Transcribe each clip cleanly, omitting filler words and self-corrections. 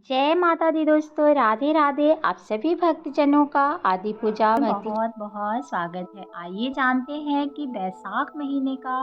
जय माता दी दोस्तों, राधे राधे। आप सभी भक्तजनों का आदि पूजा भक्ति बहुत बहुत स्वागत है। आइए जानते हैं कि बैसाख महीने का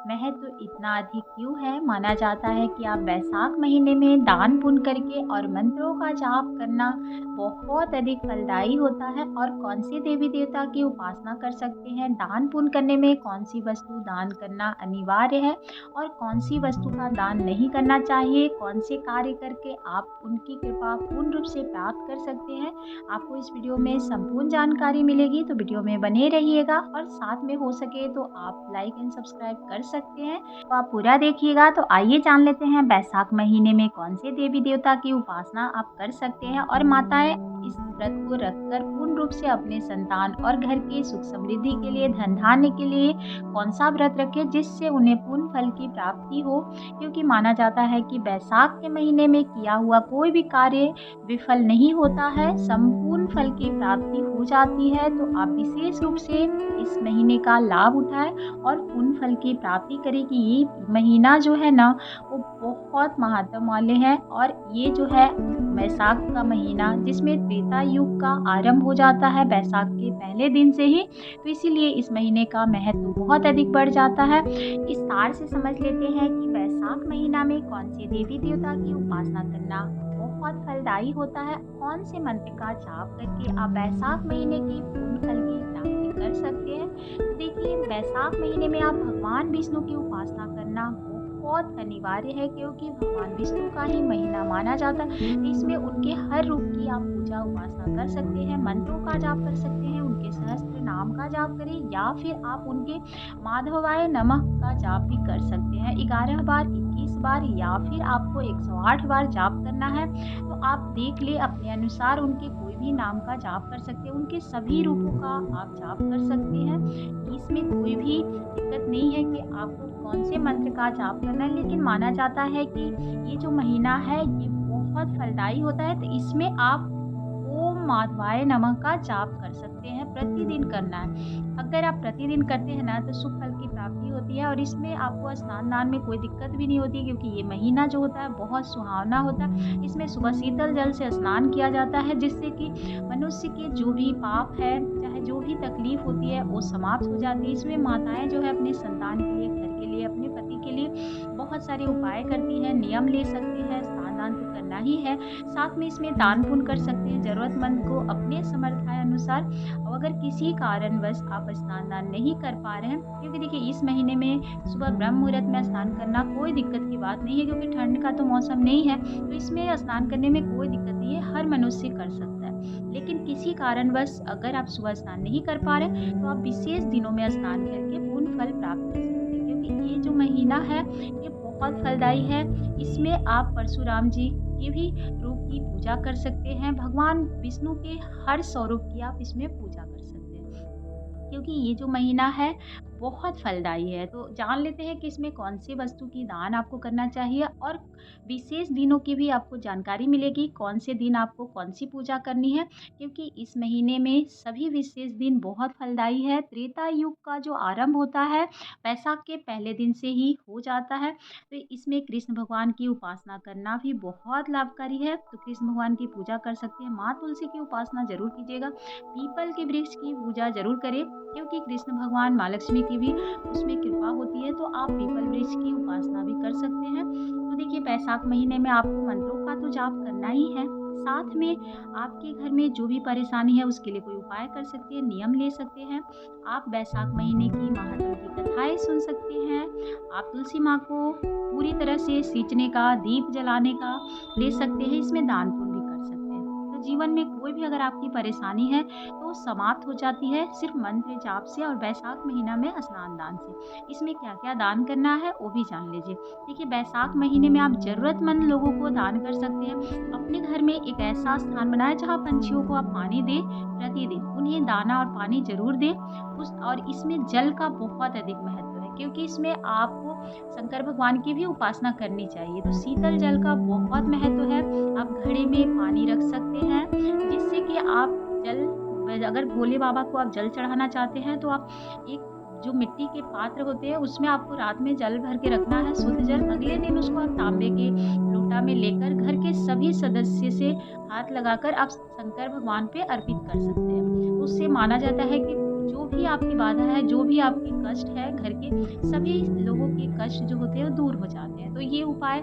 महत्व इतना अधिक क्यों है। माना जाता है कि आप बैसाख महीने में दान पुण्य करके और मंत्रों का जाप करना बहुत अधिक फलदायी होता है। और कौन से देवी देवता की उपासना कर सकते हैं, दान पुण्य करने में कौन सी वस्तु दान करना अनिवार्य है और कौन सी वस्तु का दान नहीं करना चाहिए, कौन से कार्य करके आप उनकी कृपा पूर्ण रूप से प्राप्त कर सकते हैं। आपको इस वीडियो में संपूर्ण जानकारी मिलेगी, तो वीडियो में बने रहिएगा और साथ में हो सके तो आप लाइक एंड सब्सक्राइब कर सकते हैं। तो आप पूरा देखिएगा। तो आइए जान लेते हैं बैसाख महीने में कौन से देवी देवता की उपासना आप कर सकते हैं और माताएं इस व्रत को रखकर पूर्ण रूप से अपने संतान और घर के सुख समृद्धि के लिए, धन धान्य के लिए कौन सा व्रत रखें जिससे उन्हें पूर्ण फल की प्राप्ति हो। क्योंकि माना जाता है कि बैसाख के महीने में किया हुआ कोई भी कार्य विफल नहीं होता है, संपूर्ण फल की प्राप्ति हो जाती है। तो आप विशेष रूप से इस महीने का लाभ उठाएं और पूर्ण फल की प्राप्ति करें कि ये महीना जो है ना वो बहुत महत्व वाले है। और ये जो है बैसाख का महीना जिसमें त्रेता युग का आरंभ हो जाता है बैसाख के पहले दिन से ही, तो इसीलिए इस महीने का महत्व बहुत अधिक बढ़ जाता है। इस तार से समझ लेते हैं कि बैसाख महीना में कौन से देवी देवता की उपासना करना बहुत फलदायी होता है, कौन से मंत्र का जाप करके आप बैसाख महीने की पूर्ण फल की प्राप्ति कर सकते हैं। तो देखिए, बैसाख महीने में आप भगवान विष्णु की उपासना करना बहुत अनिवार्य है, क्योंकि भगवान विष्णु का ही महीना माना जाता है। तो इसमें उनके हर रूप की आप पूजा उपासना कर सकते हैं, मंत्रों का जाप कर सकते हैं, उनके सहस्त्र नाम का जाप करें या फिर आप उनके माधवाय नमः का जाप भी कर सकते हैं 11 बार, 21 बार या फिर आपको 108 बार जाप करना है। तो आप देख ले अपने अनुसार उनके कोई भी नाम का जाप कर सकते हैं, उनके सभी रूपों का आप जाप कर सकते हैं। इसमें कोई भी दिक्कत नहीं है कि आपको कौन से मंत्र का जाप करना है। लेकिन माना जाता है कि ये जो महीना है ये बहुत फलदायी होता है, तो इसमें आप ओम माधवाय नमः का जाप कर सकते हैं, प्रतिदिन करना है। अगर आप प्रतिदिन करते हैं ना तो शुभ फल की प्राप्ति होती है और इसमें आपको स्नान दान में कोई दिक्कत भी नहीं होती, क्योंकि ये महीना जो होता है बहुत सुहावना होता है। इसमें सुबह शीतल जल से स्नान किया जाता है, जिससे कि मनुष्य के जो भी पाप है, चाहे जो भी तकलीफ होती है, वो समाप्त हो जाती है। इसमें माताएं जो है अपने संतान के लिए, घर के लिए, अपने पति के लिए बहुत सारे उपाय करती हैं, नियम ले सकते हैं, स्नान दान तो करना ही है। साथ में इसमें दान पुण्य कर सकते हैं जरूरतमंद को अपने समर्थाय अनुसार। और अगर किसी कारणवश आप स्नान दान नहीं कर पा रहे हैं, क्योंकि देखिए इस महीने में सुबह ब्रह्म मुहूर्त में स्नान करना कोई दिक्कत की बात नहीं है, क्योंकि ठंड का तो मौसम नहीं है, तो इसमें स्नान करने में कोई दिक्कत नहीं है, हर मनुष्य कर सकता है। लेकिन किसी कारणवश अगर आप सुबह स्नान नहीं कर पा रहे तो आप विशेष दिनों में स्नान करके पूर्ण फल प्राप्त कर सकते हैं, क्योंकि ये जो महीना है ये बहुत फलदायी है। इसमें आप परशुराम जी की भी रूप की पूजा कर सकते हैं, भगवान विष्णु के हर स्वरूप की आप इसमें पूजा कर सकते हैं, क्योंकि ये जो महीना है बहुत फलदायी है। तो जान लेते हैं कि इसमें कौन सी वस्तु की दान आपको करना चाहिए और विशेष दिनों की भी आपको जानकारी मिलेगी, कौन से दिन आपको कौन सी पूजा करनी है। क्योंकि इस महीने में सभी विशेष दिन बहुत फलदायी है। त्रेता युग का जो आरंभ होता है बैसाख के पहले दिन से ही हो जाता है, तो इसमें कृष्ण भगवान की उपासना करना भी बहुत लाभकारी है। तो कृष्ण भगवान की पूजा कर सकते हैं, माँ तुलसी की उपासना जरूर कीजिएगा, पीपल के वृक्ष की पूजा जरूर करें, क्योंकि कृष्ण भगवान माँ लक्ष्मी की भी उसमें कृपा होती है। तो आप पीपल वृक्ष की उपासना भी कर सकते हैं। तो देखिए, बैसाख महीने में आपको मंत्रों का तो जाप करना ही है, साथ में आपके घर में जो भी परेशानी है उसके लिए कोई उपाय कर सकते हैं, नियम ले सकते हैं। आप बैसाख महीने की महात्म की कथाएं सुन सकते हैं, आप तुलसी माँ को पूरी तरह से सींचने का, दीप जलाने का ले सकते हैं, इसमें दान पुण्य भी कर सकते हैं। तो जीवन में कोई भी अगर आपकी परेशानी है तो समाप्त हो जाती है सिर्फ मंत्र जाप से और बैसाख महीना में स्नान दान से। इसमें क्या क्या दान करना है वो भी जान लीजिए। देखिए, बैसाख महीने में आप जरूरतमंद लोगों को दान कर सकते हैं। अपने घर में एक ऐसा स्थान बनाएं जहाँ पंछियों को आप पानी दें, प्रतिदिन उन्हें दाना और पानी जरूर दें। और इसमें जल का बहुत अधिक महत्व है, क्योंकि इसमें आपको शंकर भगवान की भी उपासना करनी चाहिए। तो शीतल जल का बहुत महत्व है। आप घड़े में पानी रख सकते हैं, जिससे कि आप जल, अगर भोले बाबा को आप जल चढ़ाना चाहते हैं तो आप एक जो मिट्टी के पात्र होते हैं उसमें आपको रात में जल भर के रखना है, शुद्ध जल। अगले दिन उसको आप तांबे के लोटे लोटा में लेकर घर के सभी सदस्य से हाथ लगाकर आप शंकर भगवान पे अर्पित कर सकते हैं। उससे माना जाता है कि जो भी आपकी बाधा है, जो भी आपकी कष्ट है, घर के सभी लोगों के कष्ट जो होते हैं वो दूर हो जाते हैं। तो ये उपाय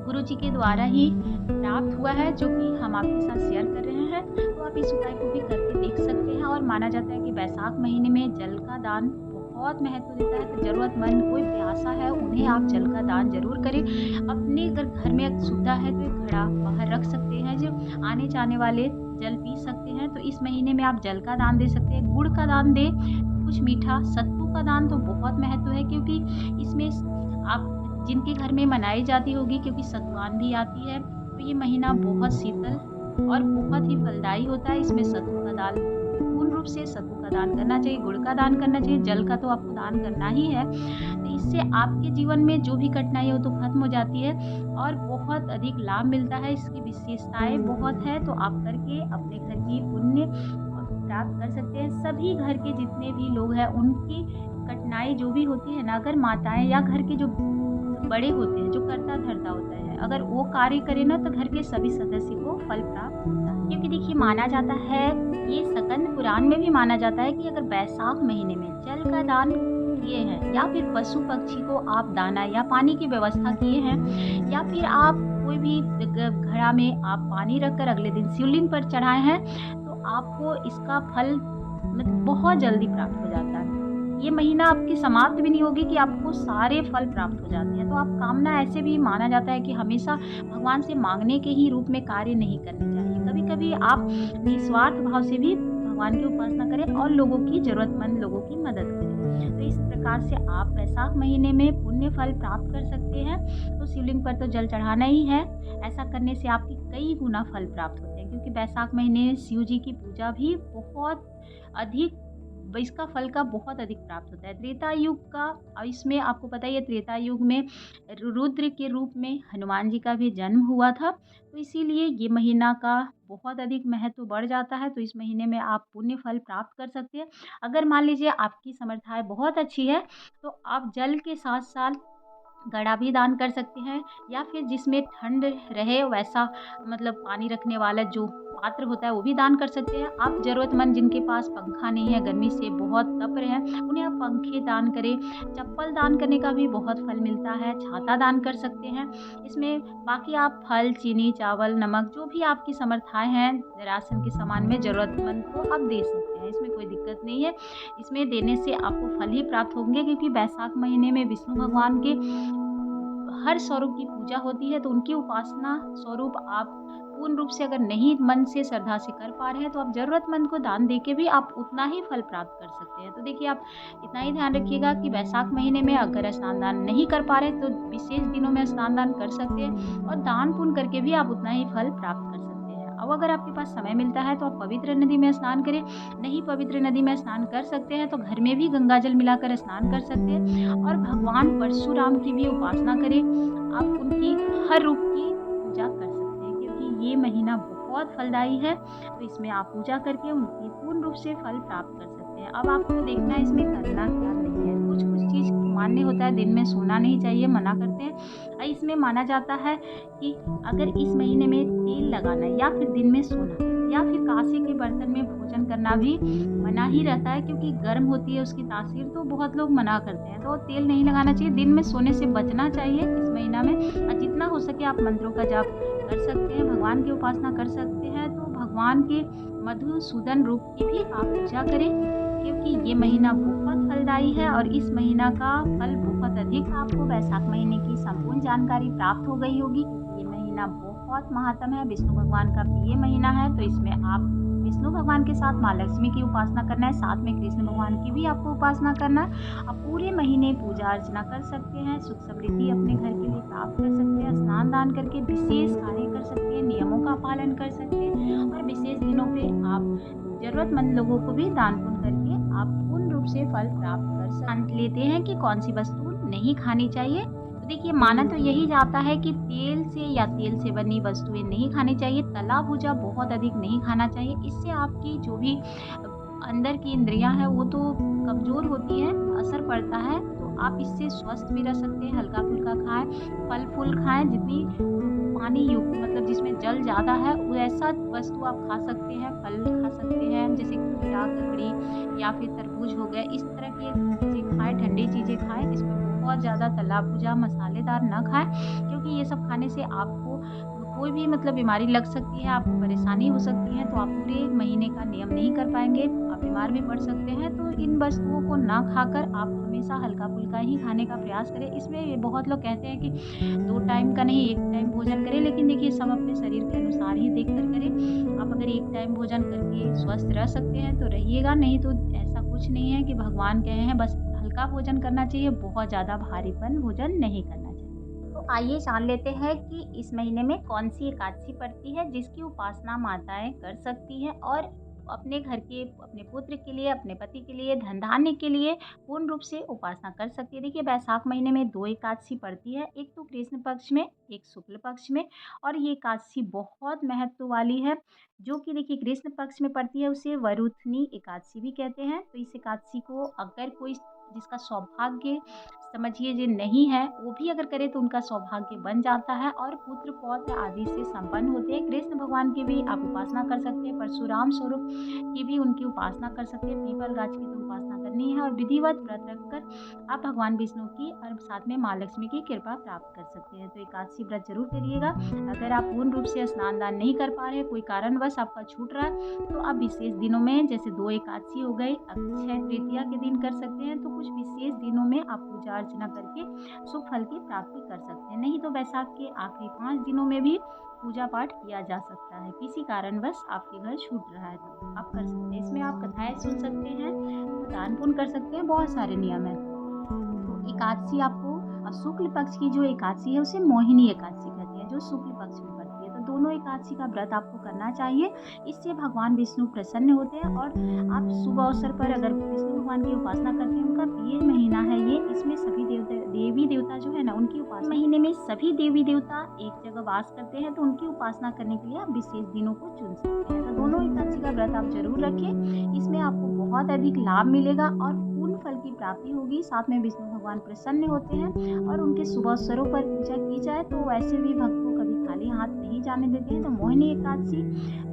गुरु जी के द्वारा ही प्राप्त हुआ है, जो कि हम आपके साथ शेयर कर रहे हैं। तो आप इस उपाय को भी करके देख सकते हैं। और माना जाता है कि बैसाख महीने में जल का दान बहुत महत्व देता है। तो ज़रूरतमंद कोई प्यासा है, उन्हें आप जल का दान ज़रूर करें। अपने अगर घर में एक सुविधा है तो एक घड़ा बाहर रख सकते हैं, जो आने जाने वाले जल पी सकते हैं। तो इस महीने में आप जल का दान दे सकते हैं, गुड़ का दान दें, कुछ मीठा, सत्तू का दान तो बहुत महत्व है, क्योंकि इसमें आप जिनके घर में मनाई जाती होगी, क्योंकि सतुआन भी आती है। तो ये महीना बहुत शीतल और बहुत ही फलदायी होता है। इसमें सत्तू का दान, पूर्ण रूप से सत्तू का दान करना चाहिए, गुड़ का दान करना चाहिए, जल का तो आपको दान करना ही है। तो इससे आपके जीवन में जो भी कठिनाई हो तो खत्म हो जाती है और बहुत अधिक लाभ मिलता है। इसकी विशेषताएं बहुत है, तो आप करके अपने घर की पुण्य प्राप्त कर सकते हैं। सभी घर के जितने भी लोग हैं उनकी कठिनाई जो भी होती है ना, अगर माताएं या घर के जो बड़े होते हैं, जो कर्ता धर्ता होता है, अगर वो कार्य करे ना तो घर के सभी सदस्य को फल प्राप्त होता है। क्योंकि देखिए माना जाता है, ये स्कंद पुराण में भी माना जाता है कि अगर बैसाख महीने में जल का दान किए हैं, या फिर पशु पक्षी को आप दाना या पानी की व्यवस्था किए हैं, या फिर आप कोई भी घड़ा में आप पानी रखकर अगले दिन शिवलिंग पर चढ़ाए हैं, तो आपको इसका फल मतलब बहुत जल्दी प्राप्त हो जाता है। ये महीना आपकी समाप्त भी नहीं होगी कि आपको सारे फल प्राप्त हो जाते हैं। तो आप कामना, ऐसे भी माना जाता है कि हमेशा भगवान से मांगने के ही रूप में कार्य नहीं करने चाहिए। कभी-कभी आप निस्वार्थ भाव से भी भगवान की उपासना करें और लोगों की, ज़रूरतमंद लोगों की मदद करें। तो इस प्रकार से आप बैसाख महीने में पुण्य फल प्राप्त कर सकते हैं। तो शिवलिंग पर तो जल चढ़ाना ही है। ऐसा करने से आपकी कई गुना फल प्राप्त होते हैं, क्योंकि बैसाख महीने शिव जी की पूजा भी बहुत अधिक, इसका फल का बहुत अधिक प्राप्त होता है। त्रेता युग का, और इसमें आपको पता ही है त्रेता युग में रुद्र के रूप में हनुमान जी का भी जन्म हुआ था। तो इसीलिए ये महीना का बहुत अधिक महत्व बढ़ जाता है। तो इस महीने में आप पुण्य फल प्राप्त कर सकते हैं। अगर मान लीजिए आपकी समर्थाएं बहुत अच्छी है, तो आप जल के साथ साथ घड़ा भी दान कर सकते हैं, या फिर जिसमें ठंड रहे वैसा मतलब पानी रखने वाला जो पात्र होता है वो भी दान कर सकते हैं। आप ज़रूरतमंद जिनके पास पंखा नहीं है, गर्मी से बहुत तप रहे हैं, उन्हें आप पंखे दान करें। चप्पल दान करने का भी बहुत फल मिलता है। छाता दान कर सकते हैं। इसमें बाकी आप फल, चीनी, चावल, नमक, जो भी आपकी समर्थाएं हैं, राशन के सामान में ज़रूरतमंद को आप दे सकते हैं। इसमें कोई दिक्कत नहीं है। इसमें देने से आपको फल ही प्राप्त होंगे, क्योंकि बैसाख महीने में विष्णु भगवान के हर स्वरूप की पूजा होती है। तो उनकी उपासना स्वरूप आप पूर्ण रूप से अगर नहीं मन से श्रद्धा से कर पा रहे हैं, तो आप ज़रूरतमंद को दान देके भी आप उतना ही फल प्राप्त कर सकते हैं। तो देखिए, आप इतना ही ध्यान रखिएगा कि बैसाख महीने में अगर स्नान दान नहीं कर पा रहे तो विशेष दिनों में स्नान दान कर सकते हैं, और दान पुण्य करके भी आप उतना ही फल प्राप्त कर सकते हैं। अब अगर आपके पास समय मिलता है तो आप पवित्र नदी में स्नान करें। नहीं पवित्र नदी में स्नान कर सकते हैं तो घर में भी गंगा जल मिलाकर स्नान कर सकते हैं, और भगवान परशुराम की भी उपासना करें। आप उनकी हर रूप की पूजा कर सकते हैं, क्योंकि ये महीना बहुत फलदायी है। तो इसमें आप पूजा करके उनकी पूर्ण रूप से फल प्राप्त कर सकते हैं। अब आपको देखना है इसमें करना क्या नहीं है। कुछ कुछ चीज़ मान्य होता है, दिन में सोना नहीं चाहिए, मना करते हैं। और इसमें माना जाता है कि अगर इस महीने में तेल लगाना, या फिर दिन में सोना, या फिर कांसे के बर्तन में भोजन करना भी मना ही रहता है, क्योंकि गर्म होती है उसकी तासीर। तो बहुत लोग मना करते हैं, तो तेल नहीं लगाना चाहिए। दिन में सोने से बचना चाहिए इस महीना में। और जितना हो सके आप मंत्रों का जाप कर सकते हैं, भगवान की उपासना कर सकते हैं। तो भगवान के मधुसूदन रूप की भी आप पूजा करें, क्योंकि ये महीना बहुत फलदायी है। और इस महीना का फल बहुत अधिक, आपको बैसाख महीने की संपूर्ण जानकारी प्राप्त हो गई होगी, क्योंकि ये महीना बहुत महात्म है। विष्णु भगवान का प्रिय महीना है। तो इसमें आप विष्णु भगवान के साथ माँ लक्ष्मी की उपासना करना है, साथ में कृष्ण भगवान की भी आपको उपासना करना है। आप पूरे महीने पूजा अर्चना कर सकते हैं, सुख समृद्धि अपने घर के लिए प्राप्त कर सकते हैं, स्नान दान करके विशेष कार्य कर सकते हैं, नियमों का पालन कर सकते हैं, और विशेष दिनों पे आप जरूरतमंद लोगों को भी दान पुण्य करके आप पूर्ण रूप से फल प्राप्त कर सकते लेते हैं कि कौन सी वस्तु नहीं खानी चाहिए। तो देखिए, माना तो यही जाता है कि तेल से या तेल से बनी वस्तुएं नहीं खानी चाहिए। तला भुजा बहुत अधिक नहीं खाना चाहिए। इससे आपकी जो भी अंदर की इंद्रियां हैं वो तो कमज़ोर होती हैं, असर पड़ता है। तो आप इससे स्वस्थ भी रह सकते हैं। हल्का फुल्का खाएं, फल फूल खाएं, जितनी पानी युक्त मतलब जिसमें जल ज़्यादा है वैसा वस्तु आप खा सकते हैं। फल खा सकते हैं जैसे खीरा, ककड़ी या फिर तरबूज हो गए, इस तरह की चीज़ें खाएं, ठंडी चीज़ें खाएं। इसमें बहुत ज़्यादा तला भुजा मसालेदार ना खाएं, क्योंकि ये सब खाने से आपको कोई भी मतलब बीमारी लग सकती है, आपको परेशानी हो सकती है, तो आप पूरे महीने का नियम नहीं कर पाएँगे, आप बीमार भी पड़ सकते हैं। तो इन वस्तुओं को ना खाकर आप हमेशा हल्का-फुल्का ही खाने का प्रयास करें। इसमें ये बहुत लोग कहते हैं कि 2 टाइम का नहीं 1 टाइम भोजन करें, लेकिन देखिए सब अपने शरीर के अनुसार ही देख कर करें। आप अगर 1 टाइम भोजन करके स्वस्थ रह सकते हैं तो रहिएगा, नहीं तो ऐसा कुछ नहीं है कि भगवान कहे हैं बस हल्का भोजन करना चाहिए, बहुत ज़्यादा भारीपन भोजन नहीं करना चाहिए। तो आइए जान लेते हैं कि इस महीने में कौन-सी एकादशी पड़ती है जिसकी उपासना माताएँ कर सकती हैं और अपने घर के, अपने पुत्र के लिए, अपने पति के लिए, धन-धान्य के लिए पूर्ण रूप से उपासना कर सकती है। देखिए वैशाख महीने में 2 एकादशी पड़ती है, एक तो कृष्ण पक्ष में, एक शुक्ल पक्ष में, और ये एकादशी बहुत महत्व वाली है, जो कि देखिए कृष्ण पक्ष में पड़ती है उसे वरुथनी एकादशी भी कहते हैं। तो इस एकादशी को अगर कोई जिसका सौभाग्य समझिए जो नहीं है, वो भी अगर करे तो उनका सौभाग्य बन जाता है और पुत्र पौत्र आदि से संपन्न होते हैं। कृष्ण भगवान की भी आप उपासना कर सकते हैं, परशुराम स्वरूप की भी उनकी उपासना कर सकते हैं, पीपल गाछ की तो उपासना करनी है और विधिवत व्रत रखकर आप भगवान विष्णु की और साथ में माँ लक्ष्मी की कृपा प्राप्त कर सकते हैं। तो एकादशी व्रत जरूर करिएगा। अगर आप पूर्ण रूप से स्नान दान नहीं कर पा रहे हैं, कोई कारणवश आपका छूट रहा है, तो आप विशेष दिनों में जैसे 2 एकादशी हो गई, अक्षय तृतीया के दिन कर सकते हैं। तो कुछ विशेष दिनों में आप पूजा अर्चना करके शुभ फल की प्राप्ति कर सकते हैं। नहीं तो वैशाख के आखिरी 5 दिनों में भी पूजा पाठ किया जा सकता है। किसी कारणवश आपके घर छूट रहा है तो आप कर सकते हैं। इसमें आप कथाएं सुन सकते हैं, दान पुण्य कर सकते हैं, बहुत सारे नियम हैं। तो एकादशी आपको शुक्ल पक्ष की जो एकादशी है उसे मोहिनी एकादशी कहते हैं, जो शुक्ल पक्ष में पड़ती है। तो दोनों एकादशी का व्रत आपको करना चाहिए, इससे भगवान विष्णु प्रसन्न होते हैं। और आप शुभ अवसर पर अगर विष्णु भगवान की उपासना करते हैं, उनका प्रिय महीना है ये, इसमें सभी देवी देवता जो है ना उनकी उपासना महीने में सभी देवी देवता एक जगह वास करते हैं, तो उनकी उपासना करने के लिए आप विशेष दिनों को चुन सकते हैं। तो दोनों एकादशी का व्रत आप जरूर रखें, इसमें आपको बहुत अधिक लाभ मिलेगा और पूर्ण फल की प्राप्ति होगी। साथ में विष्णु भगवान प्रसन्न होते हैं और उनके शुभ अवसरों पर पूजा की जाए तो वैसे भी भक्त को कभी खाली हाथ नहीं जाने देते हैं। तो मोहिनी एकादशी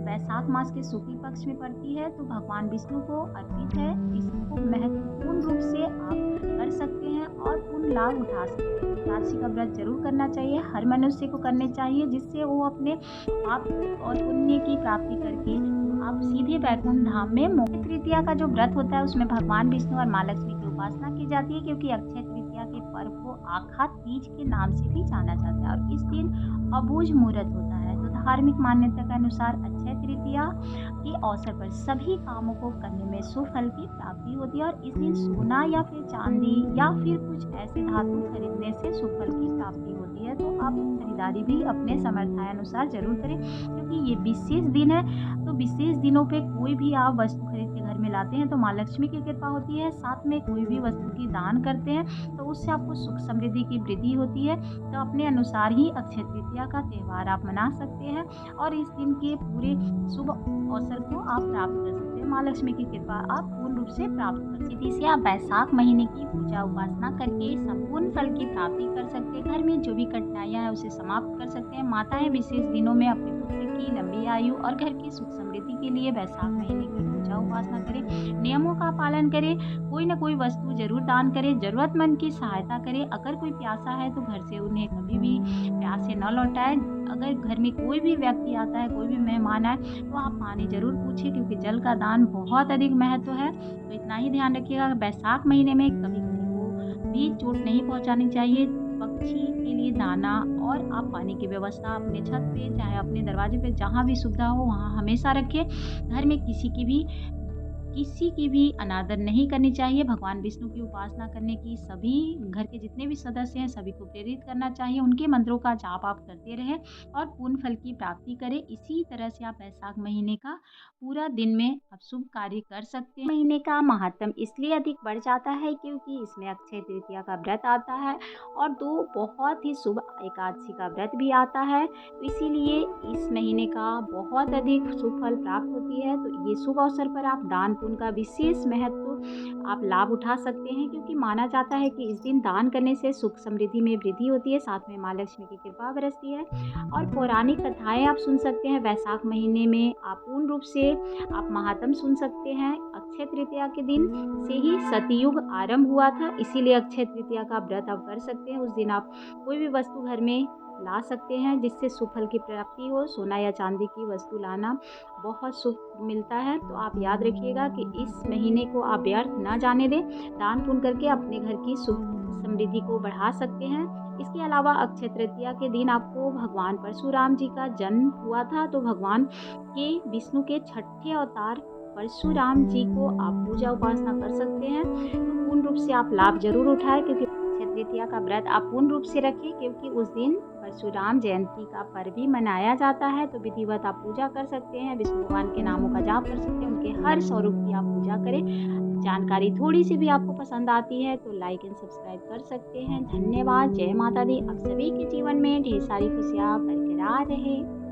वैशाख मास के शुक्ल पक्ष में पड़ती है, तो भगवान विष्णु को अर्पित है। इसको महत्वपूर्ण रूप से आप कर सकते हैं और पूर्ण लाभ उठा सकते हैं। एकादशी का व्रत जरूर करना चाहिए, हर मनुष्य को करने चाहिए, जिससे वो अपने पाप और पुण्य की प्राप्ति करके आप सीधे वैकुंठ धाम में अक्षय तृतीया का जो व्रत होता है उसमें भगवान विष्णु और माँ लक्ष्मी की उपासना की जाती है, क्योंकि अक्षय तृतीया के पर्व को आखा तीज के नाम से भी जाना जाता है और इस दिन अबूझ मुहूर्त होता है। तो धार्मिक मान्यता के अनुसार अक्षय तृतीया के अवसर पर सभी कामों को करने में शुभ फल की प्राप्ति होती है और इस दिन सोना या फिर चांदी या फिर कुछ ऐसे धातु खरीदने से शुभ फल की प्राप्ति होती है। तो आप खरीदारी भी अपने सामर्थ्यानुसार जरूर करें, क्योंकि ये विशेष दिन है। तो विशेष दिनों पे कोई भी आप वस्तु खरीद के घर में लाते हैं तो माँ लक्ष्मी की कृपा होती है। साथ में कोई भी वस्तु की दान करते हैं तो उससे आपको सुख समृद्धि की वृद्धि होती है। तो अपने अनुसार ही अक्षय तृतीया का त्यौहार आप मना सकते हैं और इस दिन के पूरे शुभ अवसर को आप प्राप्त कर सकते हैं। माँ लक्ष्मी की कृपा आप पूर्ण रूप से प्राप्त कर सकते हैं। इसे आप वैशाख महीने की पूजा उपासना करके संपूर्ण फल की प्राप्ति कर सकते हैं। घर में जो भी कठिनाइयाँ हैं उसे समाप्त कर सकते हैं। माताएं विशेष दिनों में अपने पुत्र की लंबी आयु और घर की सुख समृद्धि के लिए वैशाख महीने की पूजा उपासना करें, नियमों का पालन करें, कोई ना कोई वस्तु जरूर दान करें, जरूरतमंद की सहायता करें। अगर कोई प्यासा है तो घर से उन्हें कभी भी प्यासे न लौटाएं। अगर घर में कोई भी व्यक्ति आता है, कोई भी मेहमान आए, तो आप पानी जरूर पूछें, क्योंकि जल का दान बहुत अधिक महत्व है। तो इतना ही ध्यान रखिएगा, वैशाख महीने में कभी किसी को भी चोट नहीं पहुंचानी चाहिए। पक्षी के लिए दाना और आप पानी की व्यवस्था अपने छत पे चाहे अपने दरवाजे पे जहाँ भी सुविधा हो वहाँ हमेशा रखें। घर में किसी की भी अनादर नहीं करनी चाहिए। भगवान विष्णु की उपासना करने की सभी घर के जितने भी सदस्य हैं सभी को प्रेरित करना चाहिए। उनके मंत्रों का जाप आप करते रहें और पूर्ण फल की प्राप्ति करें। इसी तरह से आप वैशाख महीने का पूरा दिन में आप शुभ कार्य कर सकते हैं। महीने का महत्व इसलिए अधिक बढ़ जाता है क्योंकि इसमें अक्षय तृतीया का व्रत आता है और 2 बहुत ही शुभ एकादशी का व्रत भी आता है। तो इसीलिए इस महीने का बहुत अधिक शुभ फल प्राप्त होती है। तो ये शुभ अवसर पर आप दान तो उनका विशेष महत्व आप लाभ उठा सकते हैं, क्योंकि माना जाता है कि इस दिन दान करने से सुख समृद्धि में वृद्धि होती है, साथ में माँ लक्ष्मी की कृपा बरसती है। और पौराणिक कथाएं आप सुन सकते हैं वैशाख महीने में। आप पूर्ण रूप से आप महात्म सुन सकते हैं। अक्षय तृतीया के दिन से ही सतयुग आरंभ हुआ था, इसीलिए अक्षय तृतीया का व्रत आप कर सकते हैं। उस दिन आप कोई भी वस्तु घर में ला सकते हैं जिससे शुभ फल की प्राप्ति हो। सोना या चांदी की वस्तु लाना बहुत शुभ मिलता है। तो आप याद रखिएगा कि इस महीने को आप व्यर्थ ना जाने दें। दान पुण्य करके अपने घर की सुख समृद्धि को बढ़ा सकते हैं। इसके अलावा अक्षय तृतीया के दिन आपको भगवान परशुराम जी का जन्म हुआ था, तो भगवान के विष्णु के छठे अवतार परशुराम जी को आप पूजा उपासना कर सकते हैं। तो पूर्ण रूप से आप लाभ जरूर उठाएं, क्योंकि अक्षय तृतीया का व्रत आप पूर्ण रूप से रखें, क्योंकि उस दिन परशुराम जयंती का पर्व भी मनाया जाता है। तो विधिवत आप पूजा कर सकते हैं, विष्णु भगवान के नामों का जाप कर सकते हैं, उनके हर स्वरूप की आप पूजा करें। जानकारी थोड़ी सी भी आपको पसंद आती है तो लाइक एंड सब्सक्राइब कर सकते हैं। धन्यवाद। जय माता दी। आप सभी के जीवन में ढेर सारी खुशियाँ बरकरार रहे।